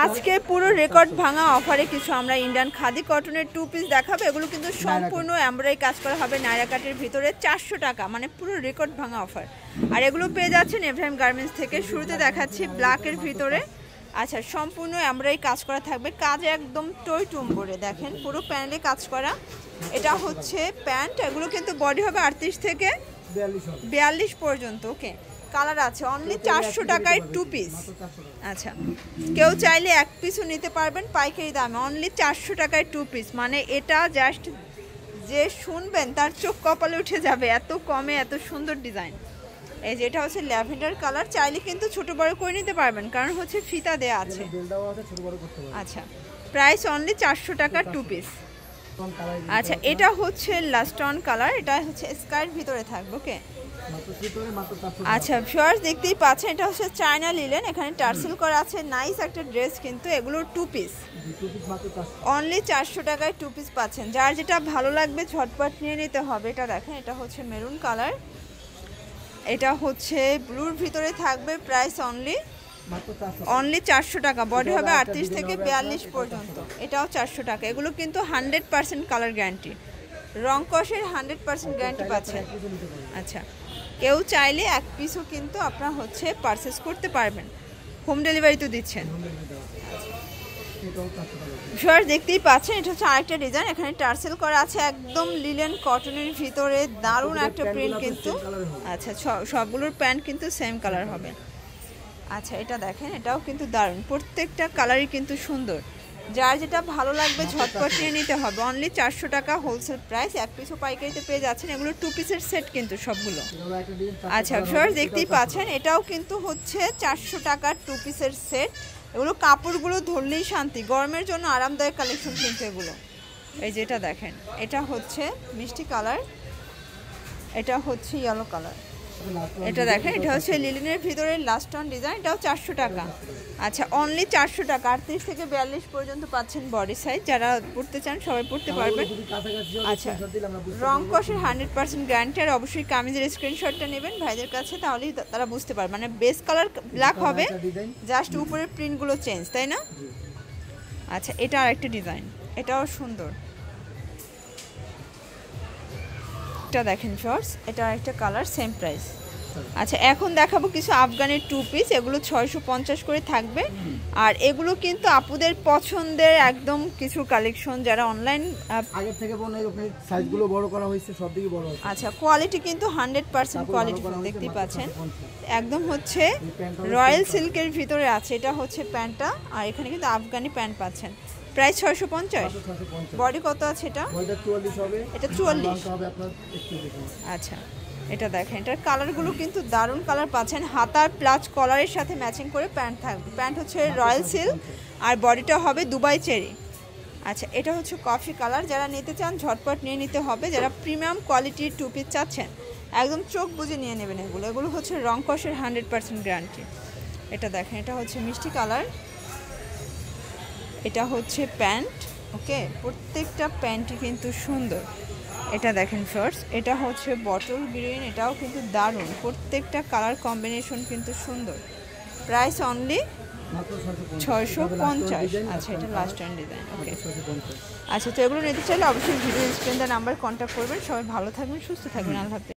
আজকে পুরো রেকর্ড ভাঙা অফারে কিছু আমরা ইন্ডিয়ান খাদি কটনের 2 পিস দেখাবো। এগুলো কিন্তু সম্পূর্ণ এমব্রয়ডারি কাজ করা হবে নায়রা কাটের ভিতরে, 400 টাকা, মানে পুরো রেকর্ড ভাঙা অফার। আর এগুলো পেয়ে যাচ্ছেন এভরাইম গার্মেন্টস থেকে। শুরুতে দেখাচ্ছি ব্ল্যাকের ভিতরে। আচ্ছা, সম্পূর্ণ এমব্রয়ডারি কাজ করা থাকবে, কাজে একদম টই টুম্বরে, দেখেন পুরো প্যানেলে কাজ করা। এটা হচ্ছে প্যান্ট, এগুলো কিন্তু বডি হবে 38 থেকে 42 পর্যন্ত। ওকে, কালার আছে। অনলি 400 টাকায় 2 পিস। আচ্ছা, কেউ চাইলে 1 পিসও নিতে পারবেন পাইকারি দামে। অনলি 400 টাকায় 2 পিস, মানে এটা জাস্ট যে শুনবেন তার চোখ কপালে উঠে যাবে, এত কমে এত সুন্দর ডিজাইন। এই যে এটা হচ্ছে ল্যাভেন্ডার কালার, চাইলে কিন্তু ছোট বড় করে নিতে পারবেন, কারণ হচ্ছে ফিতা দেয়া আছে। আচ্ছা, প্রাইস অনলি 400 টাকা 2 পিস। আচ্ছা, এটা হচ্ছে লাস্ট অন কালার, এটা হচ্ছে স্কার্ট ভিতরে থাকবে। ওকে, আচ্ছা ভিউয়ার্স দেখতেই পাচ্ছেন, এটা হচ্ছে চায়না লিলেন, এখানে টার্সেল করা আছে। নাইস একটা ড্রেস, কিন্তু এগুলো 2 পিস। অনলি 400 টাকায় 2 পিস পাচ্ছেন। যার যেটা ভালো লাগবে ঝটপট নিয়ে নিতে হবে। এটা দেখেন, এটা হচ্ছে মেরুন কালার, এটা হচ্ছে ব্লুর ভিতরে থাকবে। প্রাইস অনলি 400 টাকা। বডি হবে 38 থেকে 42 পর্যন্ত। এটাও 400 টাকা। এগুলো কিন্তু 100% কালার গ্যারান্টি, রং কষের 100% গ্যারান্টি পাচ্ছেন। আচ্ছা, কেউ চাইলে 1 পিসও কিন্তু আপনার হচ্ছে পারচেস করতে পারবেন, হোম ডেলিভারি তো দিচ্ছেন। ভিউয়ার্স দেখতেই পাচ্ছেন, এটা হচ্ছে আরেকটা ডিজাইন, এখানে টার্সেল করা আছে, একদম লিলেন কটনের ভিতরে, দারুণ একটা প্রিন্ট কিন্তু। আচ্ছা, সবগুলোর প্যান্ট কিন্তু সেম কালার হবে। আচ্ছা, এটা দেখেন, এটাও কিন্তু দারুণ, প্রত্যেকটা কালারই কিন্তু সুন্দর। যার যেটা ভালো লাগবে ঝটপট নিয়ে নিতে হবে। অনলি 400 টাকা হোলসেল প্রাইস। 1 পিসও পাইকারিতে পেয়ে যাচ্ছেন। এগুলো 2 পিসের সেট কিন্তু সবগুলো। আচ্ছা ভিউয়ার্স দেখতেই পাচ্ছেন, এটাও কিন্তু হচ্ছে 400 টাকার 2 পিসের সেট। এগুলো কাপড়গুলো ধরলেই শান্তি, গরমের জন্য আরামদায়ক কালেকশন কিন্তু এগুলো। এই যে এটা দেখেন, এটা হচ্ছে মিষ্টি কালার, এটা হচ্ছে ইয়েলো কালার। এটা দেখেন, এটা হচ্ছে লিলিনের ভিতরে লাস্ট অন ডিজাইন, এটাও 400 টাকা। আচ্ছা, অনলি 400 টাকা। 38 থেকে 42 পর্যন্ত পাচ্ছেন বডি সাইজ। যারা পড়তে চান সবাই পড়তে পারবেন। আচ্ছা, রং কষের 100% গ্যারান্টি। আর অবশ্যই কামিজের স্ক্রিনশটটা নেবেন ভাইদের কাছে, তাহলেই তারা বুঝতে পারবে। মানে বেস কালার ব্ল্যাক হবে, জাস্ট উপরের প্রিন্টগুলো চেঞ্জ, তাই না? আচ্ছা, এটা আরেকটা ডিজাইন, এটাও সুন্দর। এটা দেখেন শর্টস, এটা আরেকটা কালার, সেম প্রাইস। আচ্ছা, এখন দেখাবো কিছু আফগানের 2 পিস। এগুলো 650 করে থাকবে। আর এগুলো কিন্তু আপুদের পছন্দের একদম কিছু কালেকশন, যারা অনলাইন আগের থেকে সাইজগুলো বড় করা হয়েছে, সব দিকে বড় হয়েছে। আচ্ছা, কোয়ালিটি কিন্তু 100% কোয়ালিটি দেখতেই পাচ্ছেন। একদম হচ্ছে রয়্যাল সিল্কের ভিতরে আছে। এটা হচ্ছে প্যান্টটা, আর এখানে কিন্তু আফগানি প্যান্ট পাচ্ছেন। প্রাইস 650। বডি কত আছে এটা? এটা 44 হবে আপনার। আচ্ছা, এটা দেখেন, এটার কালারগুলো কিন্তু দারুণ কালার পাচ্ছেন। হাতার প্লাস কলারের সাথে ম্যাচিং করে প্যান্ট থাকবে। প্যান্ট হচ্ছে রয়্যাল সিল্ক, আর বডিটা হবে দুবাই চেরি। আচ্ছা, এটা হচ্ছে কফি কালার। যারা নিতে চান ঝটপট নিয়ে নিতে হবে। যারা প্রিমিয়াম কোয়ালিটির 2 পিস চাচ্ছেন, একদম চোখ বুজে নিয়ে নেবেন এগুলো। এগুলো হচ্ছে রং কষের 100% গ্যারান্টি। এটা দেখেন, এটা হচ্ছে মিষ্টি কালার, এটা হচ্ছে প্যান্ট। ওকে, প্রত্যেকটা প্যান্টই কিন্তু সুন্দর। এটা দেখেন শর্টস, এটা হচ্ছে বটল গ্রিন, এটাও কিন্তু দারুণ, প্রত্যেকটা কালার কম্বিনেশন কিন্তু সুন্দর। Price only 650। আচ্ছা, এটা লাস্ট টাইম ডিজাইন। ওকে, আচ্ছা, তো এগুলো নিতে চাইলে অবশ্যই ভিডিও স্ক্রিনে নাম্বার কন্ট্যাক্ট করবেন। সবাই ভালো থাকবেন, সুস্থ থাকবেন। আল্লাহ হাফেজ।